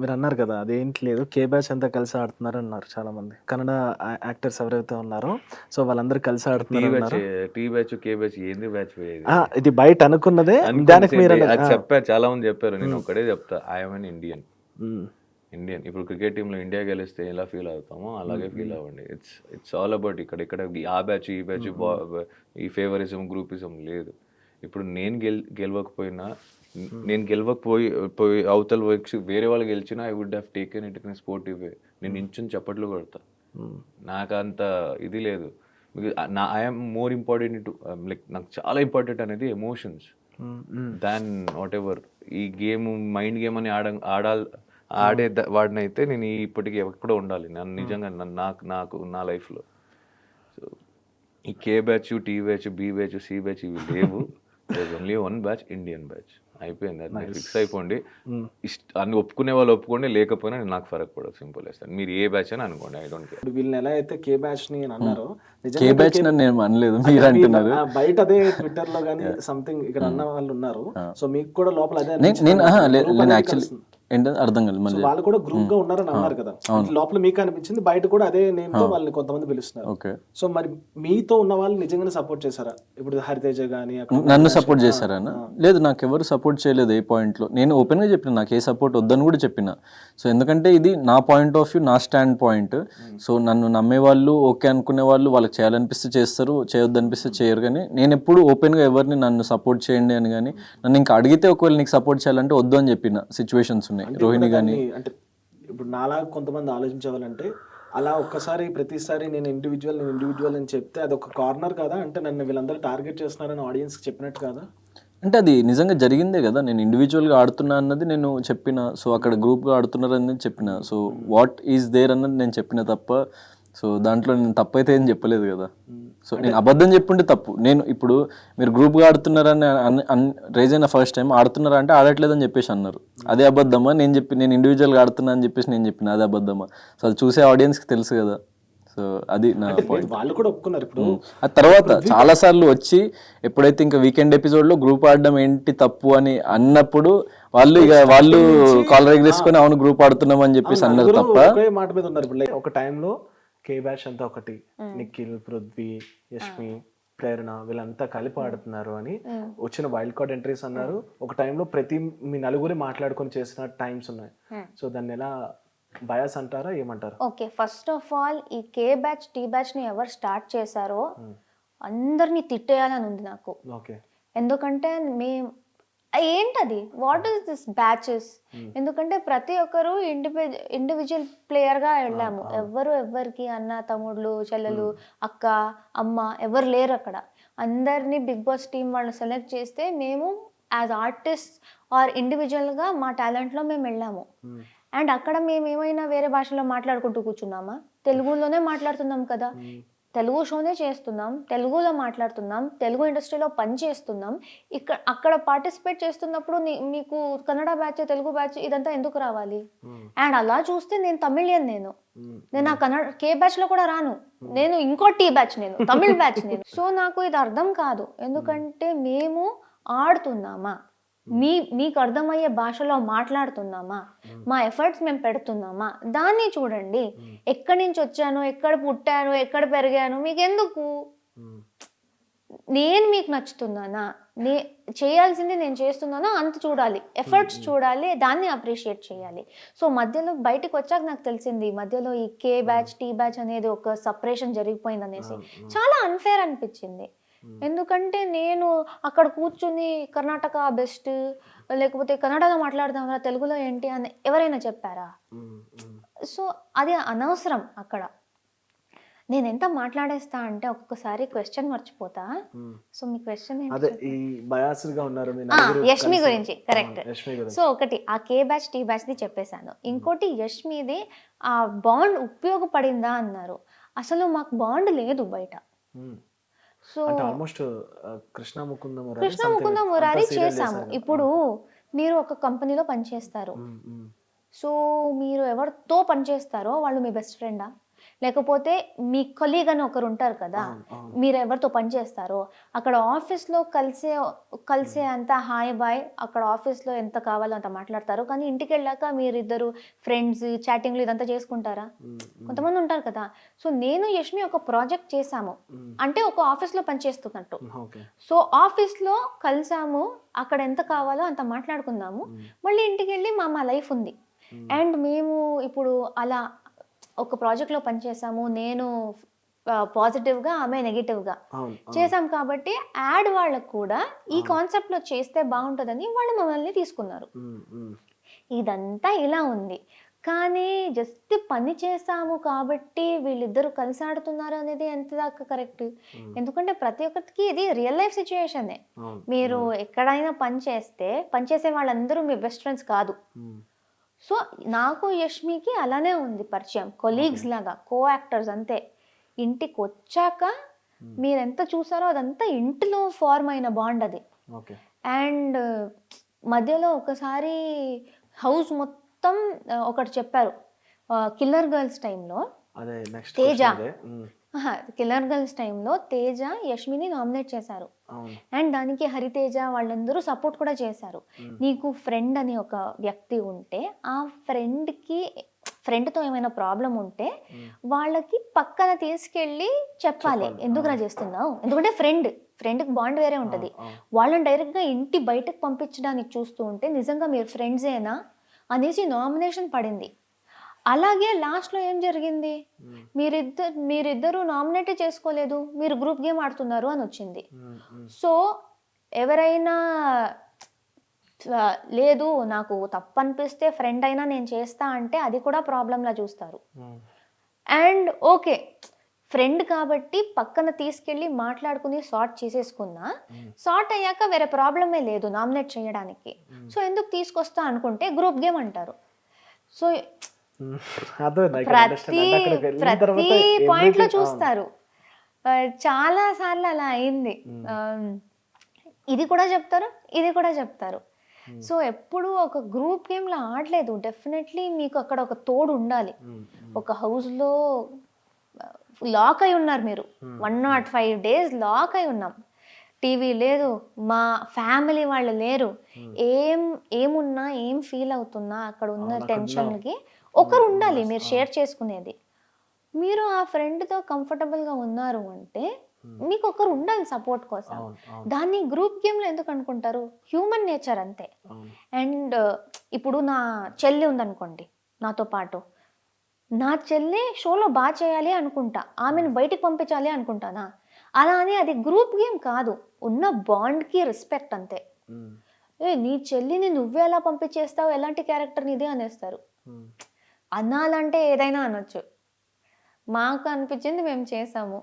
మీరన్నారు కదా! అదేంటి లేదు. 'కే బ్యాచ్' అంతా కలిసి ఆడుతున్నారన్నారు చాలామంది. కన్నడ యాక్టర్స్ ఎవరైతే ఉన్నారో, సో, వాళ్ళందరూ కలిసి టీ బ్యాచ్, ఆడుతున్నారన్నారు. టీ బ్యాచ్, కే బ్యాచ్ ఏంది బ్యాచ్ ఇది? ఇది బయట అనుకున్నదే. దానికి అనుకునేది మీరన్నది. అది చెప్పారు. చాలా మంది చెప్పారు. నేను హ్మ్. ఒక్కటే చెప్తా. I am an Indian. Hmm. Indian. ఇప్పుడు క్రికెట్ టీమ్‌లో ఇండియా గెలిస్తే ఎలా ఫీల్ అవుతామో అలాగే ఫీల్ అవ్వండి. ఇట్స్ ఆల్ అబౌట్ ఇక్కడ ఆ బ్యాచ్, ఈ బ్యాచ్ ఈ ఫేవరిజం, గ్రూపిజం లేదు. ఇప్పుడు నేను గెలవకపోయినా నేను గెలవకపోయి పోయి అవతల వచ్చి వేరే వాళ్ళు గెలిచినా I would have taken it in sportive way. నేను నించొని చప్పట్లు కొడతా. నాకంత ఇది లేదు. I am more important to like నాకు చాలా ఇంపార్టెంట్ అనేది ఎమోషన్స్ దాన్ వాట్ ఎవర్. ఈ గేమ్ మైండ్ గేమ్ అని ఆడే వాడినైతే నేను ఇప్పటికీ ఎక్కడో ఉండాలి. నన్ను నిజంగా నాకు నా లైఫ్లో. సో ఈ K batch, T batch, B batch, C batch ఇవి లేవు. There only one batch, Indian batch. అయిపోయింది. అది ఫిక్స్ అయిపోండి. అన్ని ఒప్పుకునే వాళ్ళు ఒప్పుకోండి, లేకపోయినా నాకు ఫరక్ పడదు. సింపుల్ వేస్తాను. మీరు ఏ బ్యాచ్ అని అనుకోండి, ఐ డోంట్ కేర్. వీళ్ళని ఎలా అయితే 'కే బ్యాచ్'ని అన్నారో, కే బ్యాచ్ నేను అనలేదు, మీరు అంటున్నారు. బయట అదే ట్విట్టర్‌లో గానీ సంథింగ్ ఇక్కడ అన్న వాళ్ళు ఉన్నారు. సో, మీకు కూడా లోపల అదే నేను అనిపించింది. యాక్చువల్లీ ఏంటంటే అర్థం కాలేదు మళ్ళీ. వాళ్ళు కూడా గ్రూప్ గా ఉన్నారని అన్నారు కదా. లోపల మీకు అనిపించింది, బయట కూడా అదే నేమ్ తో వాళ్ళని కొంతమంది పిలుస్తున్నారు. ఓకే. సో మరి మీతో ఉన్న వాళ్ళు నిజంగానే సపోర్ట్ చేశారా? ఇప్పుడు హరితేజ గానీ నన్ను సపోర్ట్ చేశారన్న? లేదు, నాకు ఎవరు సపోర్ట్ చేయలేదు ఏ పాయింట్లో. నేను ఓపెన్ గా చెప్పిన నాకు ఏ సపోర్ట్ వద్దని కూడా చెప్పిన. సో ఎందుకంటే ఇది నా పాయింట్ ఆఫ్ వ్యూ, నా స్టాండ్ పాయింట్. సో నన్ను నమ్మే వాళ్ళు, ఓకే అనుకునే వాళ్ళు, వాళ్ళకి చేయాలనిపిస్తే చేస్తారు, చేయొద్దు అనిపిస్తే చేయరు. కానీ నేను ఎప్పుడు ఓపెన్ గా ఎవరిని నన్ను సపోర్ట్ చేయండి అని కానీ, నన్ను ఇంకా అడిగితే ఒకవేళ నీకు సపోర్ట్ చేయాలంటే వద్దు అని చెప్పిన సిచ్యువేషన్స్ ఉన్నాయి. రోహిణి గానీ అంటే ఇప్పుడు నాలా కొంతమంది ఆలోచించేవాళ్ళంటే, అలా ఒక్కసారి ప్రతిసారి నేను ఇండివిజువల్ అని చెప్తే అది ఒక కార్నర్ కదా. అంటే నన్ను వీళ్ళందరూ టార్గెట్ చేస్తున్నారని ఆడియన్స్ చెప్పినట్టు కదా. అంటే అది నిజంగా జరిగిందే కదా. నేను ఇండివిజువల్గా ఆడుతున్నా అన్నది నేను చెప్పిన. సో అక్కడ గ్రూప్గా ఆడుతున్నారు అనేది చెప్పిన. సో వాట్ ఈజ్ దేర్ అన్నది నేను చెప్పిన తప్ప. సో దాంట్లో నేను తప్పైతే ఏం చెప్పలేదు కదా. సో నేను అబద్ధం చెప్పుంటే తప్పు. నేను ఇప్పుడు మీరు గ్రూప్గా ఆడుతున్నారని రైజ్ అయిన ఫస్ట్ టైం ఆడుతున్నారా అంటే ఆడట్లేదని చెప్పేసి అన్నారు. అదే అబద్ధమా? నేను ఇండివిజువల్గా ఆడుతున్నా అని చెప్పేసి నేను చెప్పిన అదే అబద్ధమా? సో అది చూసే ఆడియన్స్కి తెలుసు కదా. సో అది నా పాయింట్. వాళ్ళు కూడా ఒప్పుకున్నారు. ఇప్పుడు ఆ తర్వాత చాలా సార్లు వచ్చి ఎప్పుడైతే ఇంకా వీకెండ్ ఎపిసోడ్ లో గ్రూప్ ఆడడం ఏంటి తప్పు అని అన్నప్పుడు వాళ్ళు కాలర్ ఎగరేసుకొని అవును గ్రూప్ ఆడుతున్నాం అని చెప్పేసి అన్నారు తప్ప. ఒకే మాట మీద ఉన్నారు. ఇప్పుడు ఒక టైంలో కే బ్యాచ్ అంతా ఒకటి, నిఖిల్, పృథ్వీ, యష్మి, ప్రేరణ వీళ్ళంతా కలిపి ఆడుతున్నారు అని వచ్చిన వైల్డ్ కార్డ్ ఎంట్రీస్ అన్నారు. ఒక టైంలో మీ నలుగురి మాట్లాడుకొని చేసిన టైమ్స్ ఉన్నాయి. సో దాన్ని ఎలా బయాస్ అంటారా, ఏమంటారు? ఓకే, ఫస్ట్ ఆఫ్ ఆల్ ఈ కే బ్యాచ్, టీ బ్యాచ్ ని ఎవరు స్టార్ట్ చేశారో అందరినీ తిట్టేయాలని ఉంది నాకు. ఓకే. ఎందుకంటే ఏంటది, వాట్ ఈస్ దిస్ బ్యాచెస్? ఎందుకంటే ప్రతి ఒక్కరు ఇండివిజువల్ ప్లేయర్ గా వెళ్ళాము. ఎవరికి అన్న, తమ్ముళ్ళు, చెల్లెలు, అక్క, అమ్మ ఎవరు లేరు అక్కడ. అందరినీ బిగ్ బాస్ టీం వాళ్ళు సెలెక్ట్ చేస్తే మేము యాజ్ ఆర్టిస్ట్ ఆర్ ఇండివిజువల్ గా మా టాలెంట్ లో మేము వెళ్ళాము. అండ్ అక్కడ మేము ఏమైనా వేరే భాషలో మాట్లాడుకుంటూ కూర్చున్నామా? తెలుగులోనే మాట్లాడుతున్నాం కదా. తెలుగు షోనే చేస్తున్నాం, తెలుగులో మాట్లాడుతున్నాం, తెలుగు ఇండస్ట్రీలో పని చేస్తున్నాం. అక్కడ పార్టిసిపేట్ చేస్తున్నప్పుడు మీకు కన్నడ బ్యాచ్, తెలుగు బ్యాచ్ ఇదంతా ఎందుకు రావాలి? అండ్ అలా చూస్తే నేను తమిళియన్, నేను ఆ కన్నడ కే బ్యాచ్ లో కూడా రాను. నేను ఇంకో టీ బ్యాచ్, నేను తమిళ్ బ్యాచ్ నేను. సో నాకు ఇది అర్థం కాదు. ఎందుకంటే మేము ఆడుతున్నామా, మీకు అర్థమయ్యే భాషలో మాట్లాడుతున్నామా, మా ఎఫర్ట్స్ మేము పెడుతున్నామా, దాన్ని చూడండి. ఎక్కడి నుంచి వచ్చాను, ఎక్కడ పుట్టాను, ఎక్కడ పెరిగాను మీకు ఎందుకు? నేను మీకు నచ్చుతున్నానా, చేయాల్సింది నేను చేస్తున్నానా అంత చూడాలి, ఎఫర్ట్స్ చూడాలి, దాన్ని అప్రిషియేట్ చేయాలి. సో మధ్యలో బయటకు వచ్చాక నాకు తెలిసింది మధ్యలో ఈ కే బ్యాచ్, టీ బ్యాచ్ అనేది ఒక సపరేషన్ జరిగిపోయింది అనేసి. చాలా అన్ఫేర్ అనిపించింది. ఎందుకంటే నేను అక్కడ కూర్చుని కర్ణాటక బెస్ట్, లేకపోతే కన్నడలో మాట్లాడదాం తెలుగులో ఏంటి అని ఎవరైనా చెప్పారా? సో అది అనవసరం. అక్కడ నేను ఎంత మాట్లాడేస్తా అంటే ఒక్కొక్కసారి క్వశ్చన్ మర్చిపోతా. సో మీ క్వశ్చన్ యష్మి గురించి, కరెక్ట్. సో ఒకటి ఆ కే బ్యాచ్, టీ బ్యాచ్ ది చెప్పేశాను. ఇంకోటి యష్మిది ఆ బాండ్ ఉపయోగపడిందా అన్నారు. అసలు మాకు బాండ్ లేదు బయట. సో కృష్ణ ముకుంద మురారి చేసాము. ఇప్పుడు మీరు ఒక కంపెనీలో పనిచేస్తారు. సో మీరు ఎవరితో పనిచేస్తారో వాళ్ళు మీ బెస్ట్ ఫ్రెండా? లేకపోతే మీ కొలీగ్ అని ఒకరు ఉంటారు కదా, మీరు ఎవరితో పని చేస్తారో అక్కడ ఆఫీస్లో కలిసే అంత హాయ్ బాయ్, అక్కడ ఆఫీస్లో ఎంత కావాలో అంత మాట్లాడతారు, కానీ ఇంటికి వెళ్ళాక మీరిద్దరు ఫ్రెండ్స్ చాటింగ్లు ఇదంతా చేసుకుంటారా? కొంతమంది ఉంటారు కదా. సో నేను యష్మి ఒక ప్రాజెక్ట్ చేశాము అంటే ఒక ఆఫీస్లో పనిచేస్తున్నట్టు. సో ఆఫీస్లో కలిసాము, అక్కడ ఎంత కావాలో అంత మాట్లాడుకుందాము, మళ్ళీ ఇంటికి వెళ్ళి మా లైఫ్ ఉంది. అండ్ మేము ఇప్పుడు అలా ఒక ప్రాజెక్ట్లో పనిచేసాము, నేను పాజిటివ్గా ఆమె నెగిటివ్గా చేసాం కాబట్టి యాడ్ వాళ్ళకు కూడా ఈ కాన్సెప్ట్లో చేస్తే బాగుంటుందని వాళ్ళు మమ్మల్ని తీసుకున్నారు. ఇదంతా ఇలా ఉంది. కానీ జస్ట్ పని చేసాము కాబట్టి వీళ్ళిద్దరూ కలిసి ఆడుతున్నారు అనేది ఎంత దాకా కరెక్ట్? ఎందుకంటే ప్రతి ఒక్కరికి ఇది రియల్ లైఫ్ సిచ్యుయేషనే. మీరు ఎక్కడైనా పనిచేసే వాళ్ళందరూ మీ బెస్ట్ ఫ్రెండ్స్ కాదు. సో నాకు యష్మికి అలానే ఉంది పరిచయం, కొలీగ్స్ లాగా, కో యాక్టర్స్ అంతే. ఇంటికి వచ్చాక మీరు ఎంత చూసారో అదంతా ఇంటిలో ఫార్మ్ అయిన బాండ్ అది. అండ్ మధ్యలో ఒకసారి హౌస్ మొత్తం ఒకటి చెప్పారు, కిల్లర్ గర్ల్స్ టైంలో తేజ, కిల్లర్ గర్ల్స్ టైంలో తేజ యష్మిని నామినేట్ చేశారు. అండ్ దానికి హరితేజ వాళ్ళందరూ సపోర్ట్ కూడా చేశారు. నీకు ఫ్రెండ్ అని ఒక వ్యక్తి ఉంటే ఆ ఫ్రెండ్తో ఏమైనా ప్రాబ్లం ఉంటే వాళ్ళకి పక్కన తీసుకెళ్ళి చెప్పాలి, ఎందుకు చేస్తున్నావు, ఎందుకంటే ఫ్రెండ్కి బాండ్ వేరే ఉంటుంది. వాళ్ళని డైరెక్ట్గా ఇంటి బయటకు పంపించడానికి చూస్తూ ఉంటే నిజంగా మీరు ఫ్రెండ్సేనా అనేసి నామినేషన్ పడింది. అలాగే లాస్ట్లో ఏం జరిగింది, మీరిద్దరూ నామినేటే చేసుకోలేదు, మీరు గ్రూప్ గేమ్ ఆడుతున్నారు అని వచ్చింది. సో ఎవరైనా లేదు నాకు తప్పు అనిపిస్తే ఫ్రెండ్ అయినా నేను చేస్తా అంటే అది కూడా ప్రాబ్లంలా చూస్తారు. అండ్ ఓకే ఫ్రెండ్ కాబట్టి పక్కన తీసుకెళ్ళి మాట్లాడుకుని సార్ట్ చేసేసుకున్నా, సార్ట్ అయ్యాక వేరే ప్రాబ్లమే లేదు నామినేట్ చేయడానికి. సో ఎందుకు తీసుకొస్తా అనుకుంటే గ్రూప్ గేమ్ అంటారు. సో ప్రతి పాయింట్ లో చూస్తారు. చాలా సార్లు అలా అయింది. ఇది కూడా చెప్తారు. సో ఎప్పుడు ఒక గ్రూప్ గేమ్ లో ఆడలేదు. డెఫినెట్లీ మీకు అక్కడ ఒక తోడు ఉండాలి. ఒక హౌస్ లో లాక్ అయి ఉన్నారు మీరు, 105 days లాక్ అయి ఉన్నాం, టీవీ లేదు, మా ఫ్యామిలీ వాళ్ళు లేరు, ఏమున్నా ఏం ఫీల్ అవుతున్నా అక్కడ ఉన్న టెన్షన్కి ఒకరు ఉండాలి మీరు షేర్ చేసుకునేది. మీరు ఆ ఫ్రెండ్తో కంఫర్టబుల్గా ఉన్నారు అంటే మీకు ఒకరు ఉండాలి సపోర్ట్ కోసం. దాన్ని గ్రూప్ గేమ్లో ఎందుకు అనుకుంటారు? హ్యూమన్ నేచర్ అంతే. అండ్ ఇప్పుడు నా చెల్లి ఉందనుకోండి నాతో పాటు, నా చెల్లి షోలో బాగా చేయాలి అనుకుంటా, ఆమెను బయటికి పంపించాలి అనుకుంటానా? అలా అని అది గ్రూప్ గేమ్ కాదు, ఉన్న బాండ్కి రెస్పెక్ట్ అంతే. నీ చెల్లిని నువ్వే ఎలా పంపించేస్తావు, ఎలాంటి క్యారెక్టర్ నీదే అనేస్తారు. అనాలంటే ఏదైనా అనొచ్చు, మాకు అనిపించింది మేము చేసాము.